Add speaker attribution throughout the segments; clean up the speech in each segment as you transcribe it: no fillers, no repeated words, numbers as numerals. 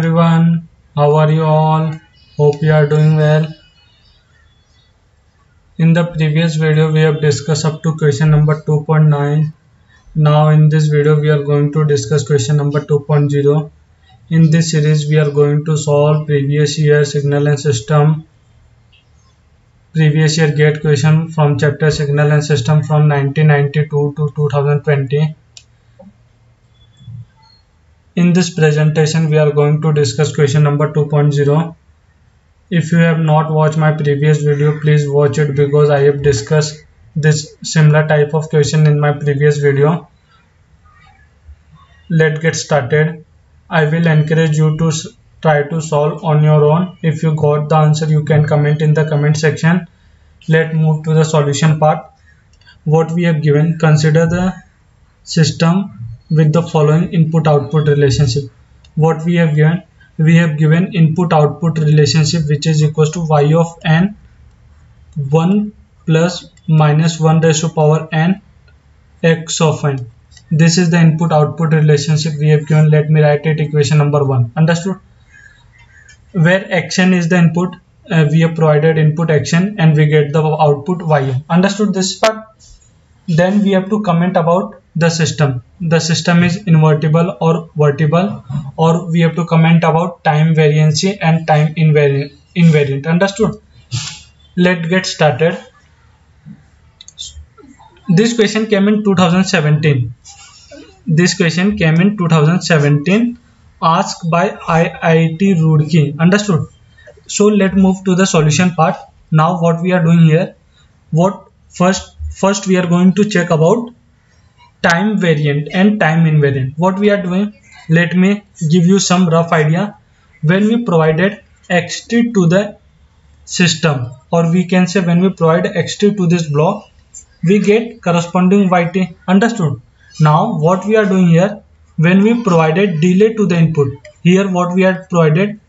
Speaker 1: everyone, how are you all? Hope you are doing well. In the previous video we have discussed up to question number 2.9. Now in this video we are going to discuss question number 2.0. In this series we are going to solve previous year signal and system, previous year gate question from chapter signal and system from 1992 to 2020. In this presentation we are going to discuss question number 2.0. If you have not watched my previous video, please watch it because I have discussed this similar type of question in my previous video. Let's get started. I will encourage you to try to solve on your own. If you got the answer, you can comment in the comment section. Let's move to the solution part. What we have given, consider the system with the following input-output relationship. What we have given? We have given input-output relationship which is equals to y of n 1 plus minus 1 raised to power n x of n. This is the input-output relationship we have given. Let me write it equation number 1. Understood? Where xn is the input, we have provided input xn and we get the output yn. Understood this part? Then we have to comment about the system. The system is invertible or vertible, or we have to comment about time variancy and time invariant. Understood? Let's get started. This question came in 2017. This question came in 2017, asked by IIT Roorkee. Understood? So let's move to the solution part. Now what we are doing here, first we are going to check about time variant and time invariant. What we are doing, let me give you some rough idea. When we provided xt to the system, or we can say when we provide xt to this block, we get corresponding yt. Understood? Now what we are doing here, when we provided delay to the input, here what we are provided,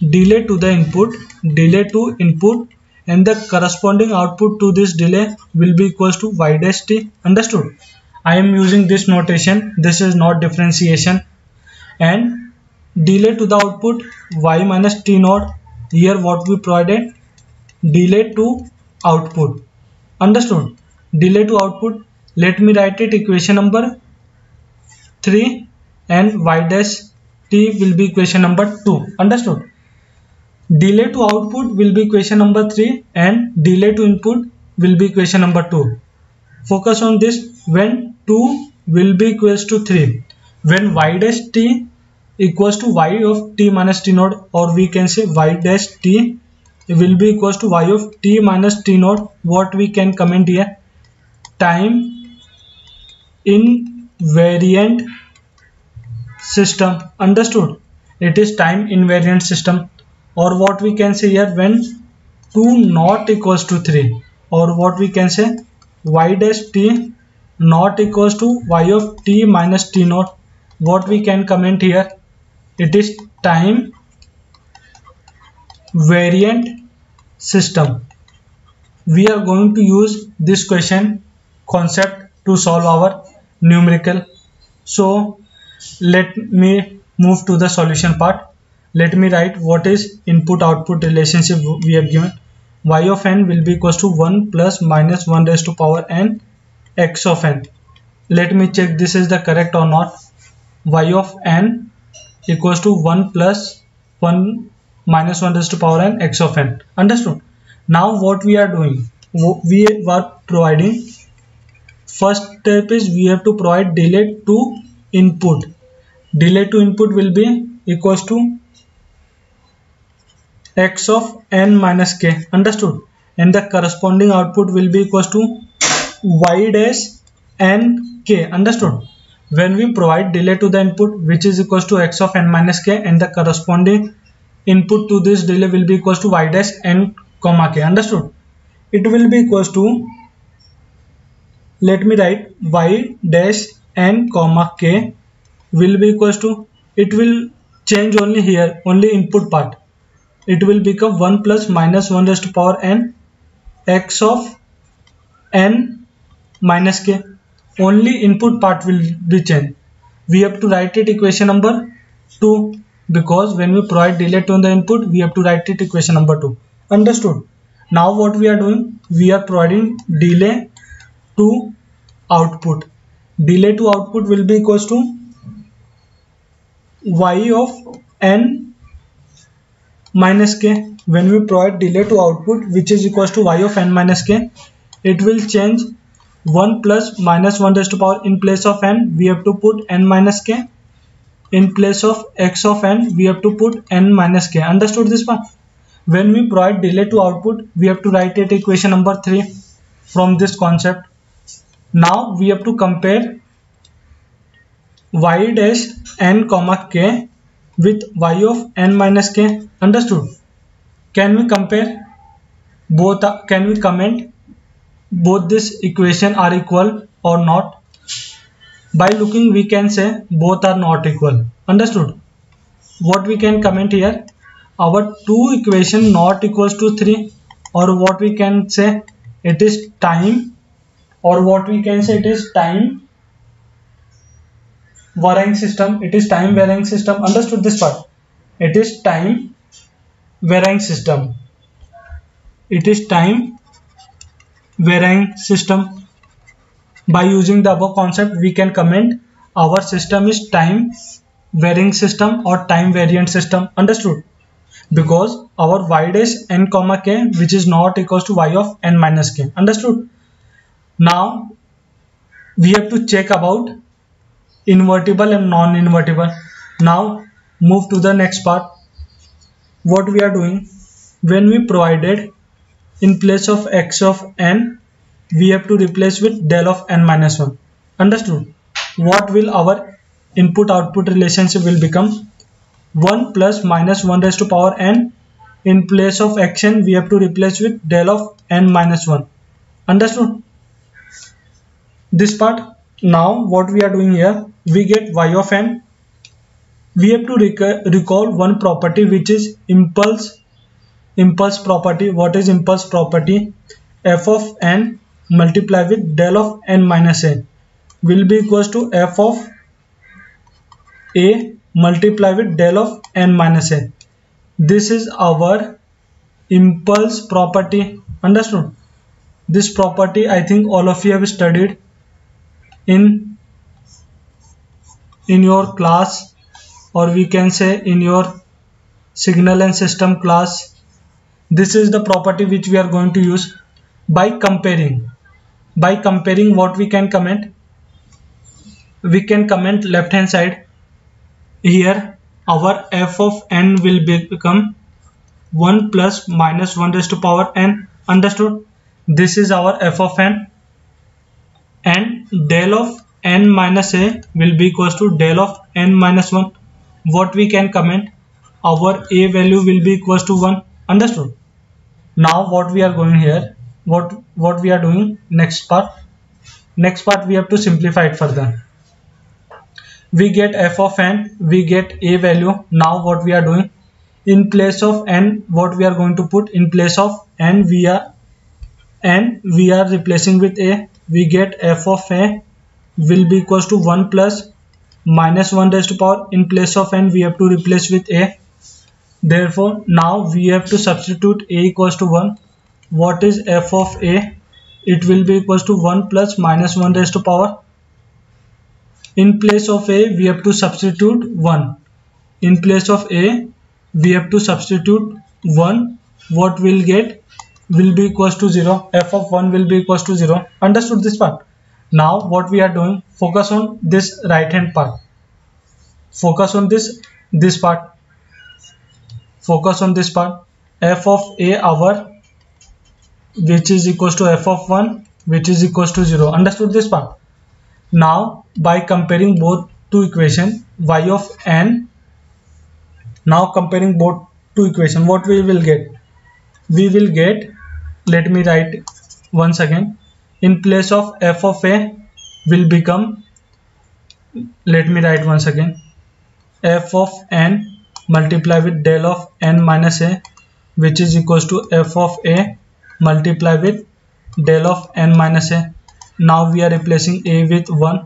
Speaker 1: delay to the input, delay to input, and the corresponding output to this delay will be equals to y dash t. Understood? I am using this notation. This is not differentiation. And delay to the output y minus t naught. Here what we provided, delay to output. Understood? Delay to output. Let me write it equation number 3 and y dash t will be equation number 2. Understood? Delay to output will be equation number 3 and delay to input will be equation number 2. Focus on this. When 2 will be equals to 3, when y dash t equals to y of t minus t naught, or we can say y dash t will be equals to y of t minus t naught, what we can comment here, time invariant system. Understood? It is time invariant system. Or what we can say here, when 2 not equals to 3, or what we can say, y dash t not equals to y of t minus t naught, what we can comment here, it is time variant system. We are going to use this question concept to solve our numerical. So let me move to the solution part. Let me write what is input output relationship we have given. Y of n will be equals to 1 plus minus 1 raised to power n x of n. Let me check this is the correct or not. Y of n equals to 1 plus 1 minus 1 raised to power n x of n. Understood? Now what we are doing, we are providing, first step is we have to provide delay to input. Delay to input will be equals to x of n minus k. Understood? And the corresponding output will be equals to y dash n k. Understood? When we provide delay to the input which is equals to x of n minus k, and the corresponding input to this delay will be equals to y dash n comma k. Understood? It will be equals to, let me write, y dash n comma k will be equals to, it will change only here, only input part. It will become 1 plus minus 1 raised to power n x of n minus k. Only input part will be changed. We have to write it equation number 2. because when we provide delay to the input, we have to write it equation number 2. Understood? Now what we are doing, we are providing delay to output. Delay to output will be equals to y of n minus k. When we provide delay to output, which is equals to y of n minus k, it will change 1 plus minus 1 raised to power. In place of n, we have to put n minus k. In place of x of n, we have to put n minus k. Understood this one? When we provide delay to output, we have to write it equation number 3 from this concept. Now we have to compare y dash n comma k with y of n minus k. Understood? Can we compare both? Can we comment both this equation are equal or not? By looking, we can say both are not equal. Understood? What we can comment here? Our two equation not equals to 3, or what we can say it is time, or what we can say it is time varying system. It is time varying system. Understood this part? It is time varying system. It is time varying system. By using the above concept, we can comment our system is time varying system or time variant system. Understood? Because our y dash n comma k, which is not equals to y of n minus k. Understood? Now we have to check about invertible and non-invertible. Now move to the next part. What we are doing, when we provided in place of x of n, we have to replace with del of n minus 1. Understood? What will our input output relationship will become? 1 plus minus 1 raised to power n. In place of xn, we have to replace with del of n minus 1. Understood this part? Now what we are doing here, we get y of n. We have to recall one property, which is impulse property. What is impulse property? F of n multiply with del of n minus a will be equals to f of a multiply with del of n minus a. This is our impulse property. Understood? This property I think all of you have studied in your class, or we can say in your signal and system class. This is the property which we are going to use. By comparing what we can comment, we can comment left hand side. Here our f of n will become 1 plus minus 1 raised to power n. Understood? This is our f of n, and del of n minus a will be equals to del of n minus 1. What we can comment, our a value will be equals to 1. Understood? Now what we are going here, what we are doing, next part we have to simplify it further. We get f of n, we get a value. Now what we are doing, in place of n, what we are going to put, in place of n we are replacing with a. We get f of a will be equals to 1 plus minus 1 raised to power. In place of n, we have to replace with a. Therefore now we have to substitute a equals to 1. What is f of a? It will be equals to 1 plus minus 1 raised to power. In place of a, we have to substitute 1. In place of a, we have to substitute 1. What we'll get will be equals to 0. F of 1 will be equals to 0. Understood this part? Now what we are doing, focus on this right hand part. Focus on this part. Focus on this part. F of a our, which is equals to f of 1, which is equals to 0. Understood this part? Now by comparing both two equation, y of n, now comparing both two equation, what we will get? We will get, let me write once again. In place of f of a will become, let me write once again, f of n multiply with del of n minus a, which is equals to f of a multiply with del of n minus a. Now we are replacing a with 1,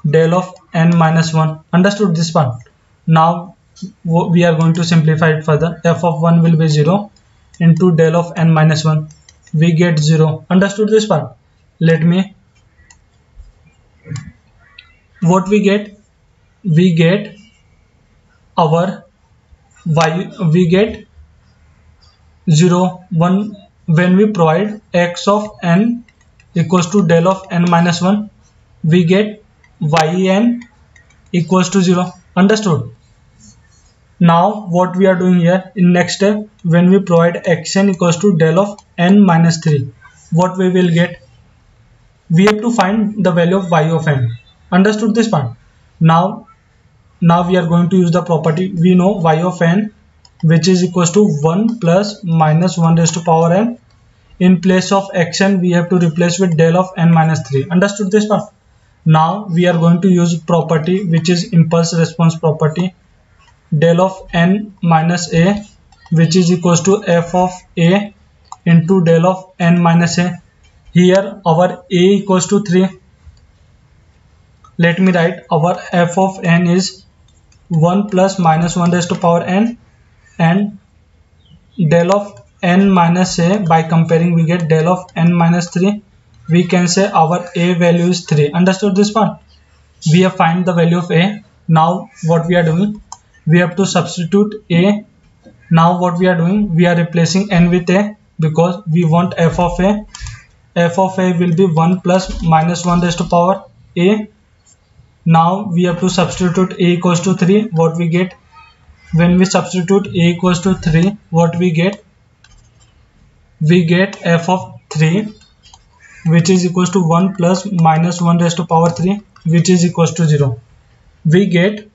Speaker 1: del of n minus 1. Understood this part? Now we are going to simplify it further. F of 1 will be 0 into del of n minus 1. We get 0. Understood this part? Let me, what we get our y, we get 0 1 when we provide x of n equals to del of n minus 1. We get yn equals to 0. Understood? Now what we are doing here in next step, when we provide xn equals to del of n minus 3, what we will get? We have to find the value of y of n. Understood this part? Now we are going to use the property. We know y of n, which is equals to 1 plus minus 1 raised to power n. In place of xn, we have to replace with del of n minus 3. Understood this part? Now we are going to use property which is impulse response property. Del of n minus a, which is equals to f of a into del of n minus a. Here our a equals to 3. Let me write our f of n is 1 plus minus 1 raised to power n, and del of n minus a, by comparing we get del of n minus 3. We can say our a value is 3. Understood this part? We have find the value of a. Now what we are doing, we have to substitute a. Now what we are doing, we are replacing n with a because we want f of a. F of a will be 1 plus minus 1 raised to power a. Now we have to substitute a equals to 3. What we get when we substitute a equals to 3, what we get? We get f of 3, which is equals to 1 plus minus 1 raised to power 3, which is equals to 0. We get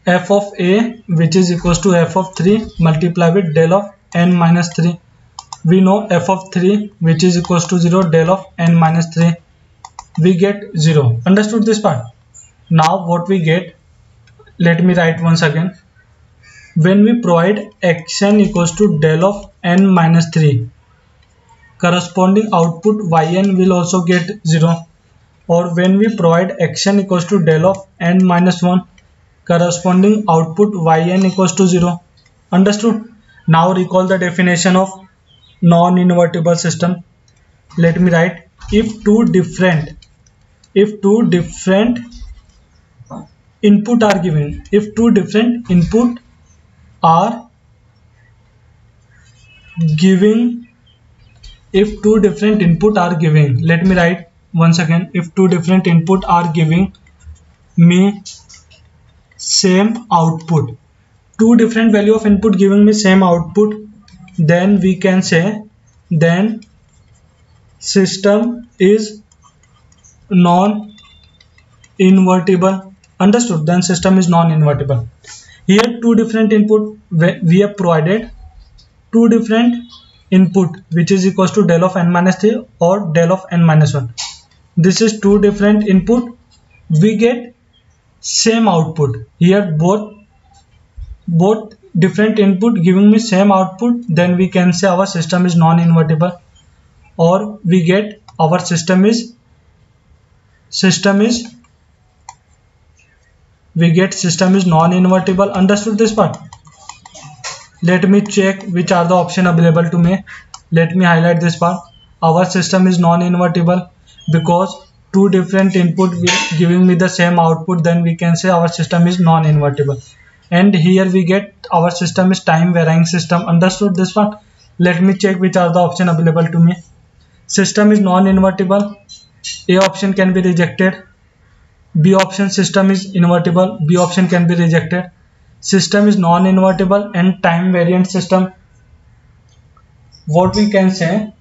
Speaker 1: f of a, which is equals to f of 3 multiply with del of n minus 3. We know f of 3, which is equals to 0, del of n minus 3. We get 0. Understood this part? Now what we get, let me write once again. When we provide xn equals to del of n minus 3, corresponding output yn will also get 0. Or when we provide xn equals to del of n minus 1, corresponding output yn equals to 0. Understood? Now recall the definition of non-invertible system. Let me write, if two different input are given, if two different input are giving, if two different input are giving, let me write once again, if two different input are giving me same output, two different value of input giving me same output, then we can say then system is non-invertible. Understood? Then system is non-invertible. Here two different input, we have provided two different input which is equals to del of n minus 3 or del of n minus 1. This is two different input, we get same output. Here both different input giving me same output, then we can say our system is non-invertible, or we get our system is non-invertible. Understood this part? Let me check which are the option available to me. Let me highlight this part. Our system is non-invertible because two different input giving me the same output, then we can say our system is non-invertible. And here we get our system is time varying system. Understood this part? Let me check which are the option available to me. System is non-invertible, A option can be rejected. B option, system is invertible, B option can be rejected. System is non-invertible and time variant system. What we can say?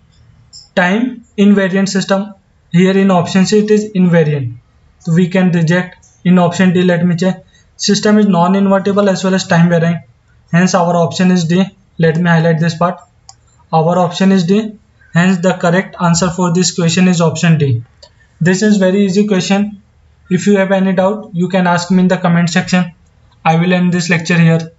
Speaker 1: Time invariant system. Here in option C it is invariant, so we can reject. In option D, let me check. System is non-invertible as well as time varying, hence our option is D. Let me highlight this part. Our option is D, hence the correct answer for this question is option D. This is very easy question. If you have any doubt, you can ask me in the comment section. I will end this lecture here.